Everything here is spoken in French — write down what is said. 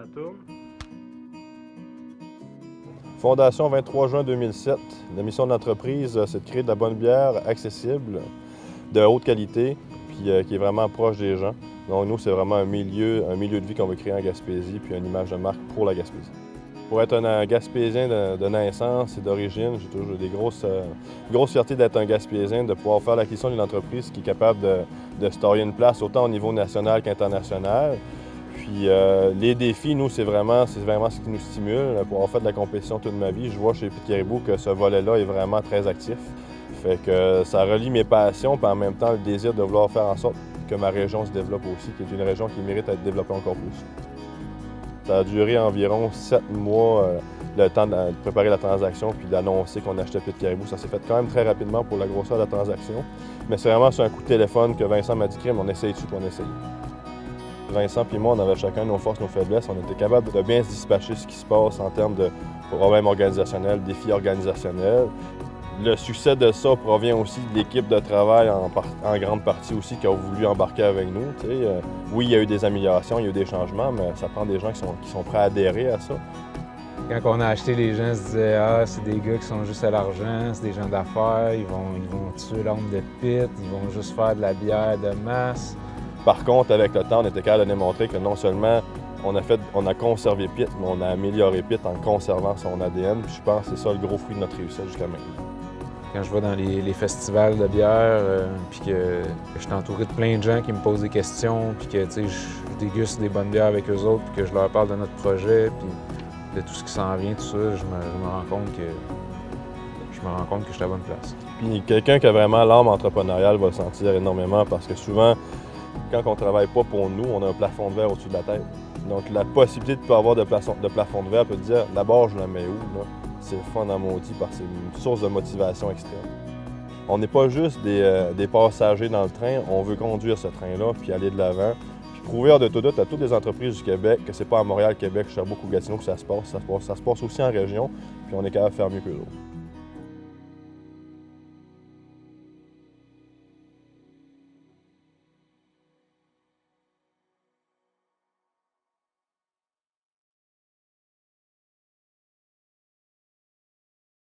Ça tourne. Fondation 23 juin 2007. La mission de l'entreprise, c'est de créer de la bonne bière accessible, de haute qualité, puis qui est vraiment proche des gens. Donc nous, c'est vraiment un milieu de vie qu'on veut créer en Gaspésie, puis une image de marque pour la Gaspésie. Pour être un Gaspésien de naissance et d'origine, j'ai toujours des grosses fiertés d'être un Gaspésien, de pouvoir faire l'acquisition d'une entreprise qui est capable de se tailler une place autant au niveau national qu'international. Puis les défis, nous, c'est vraiment ce qui nous stimule. Pour avoir fait de la compétition toute ma vie, je vois chez Pit Caribou que ce volet-là est vraiment très actif. Fait que ça relie mes passions, puis en même temps le désir de vouloir faire en sorte que ma région se développe aussi, qui est une région qui mérite d'être développée encore plus. Ça a duré environ 7 mois, le temps de préparer la transaction puis d'annoncer qu'on achetait Pit Caribou. Ça s'est fait quand même très rapidement pour la grosseur de la transaction. Mais c'est vraiment sur un coup de téléphone que Vincent m'a dit « Crème, on essaye-tu pour en essayer ». Vincent et moi, on avait chacun nos forces, nos faiblesses. On était capable de bien se dispatcher ce qui se passe en termes de problèmes organisationnels, défis organisationnels. Le succès de ça provient aussi de l'équipe de travail en grande partie aussi qui a voulu embarquer avec nous. Oui, il y a eu des améliorations, il y a eu des changements, mais ça prend des gens qui sont prêts à adhérer à ça. Quand on a acheté, les gens se disaient « Ah, c'est des gars qui sont juste à l'argent, c'est des gens d'affaires, ils vont tuer l'homme de Pit, ils vont juste faire de la bière de masse. » Par contre, avec le temps, on était capable de démontrer que non seulement on a conservé Pit, mais on a amélioré Pit en conservant son ADN. Puis je pense que c'est ça le gros fruit de notre réussite jusqu'à maintenant. Quand je vais dans les festivals de bière, puis que je suis entouré de plein de gens qui me posent des questions, puis que je déguste des bonnes bières avec eux autres, puis que je leur parle de notre projet, puis de tout ce qui s'en vient, tout ça, je me rends compte que je suis à la bonne place. Puis quelqu'un qui a vraiment l'âme entrepreneuriale va le sentir énormément parce que souvent, quand on ne travaille pas pour nous, on a un plafond de verre au-dessus de la tête. Donc la possibilité de ne pas avoir de plafond de verre peut te dire d'abord je le mets où là? C'est le fun en maudit parce que c'est une source de motivation extrême. On n'est pas juste des passagers dans le train, on veut conduire ce train-là puis aller de l'avant. Puis prouver hors de tout doute à toutes les entreprises du Québec que c'est pas à Montréal, Québec, Sherbrooke ou Gatineau que ça se passe. Ça se passe aussi en région, puis on est capable de faire mieux qu'eux autres.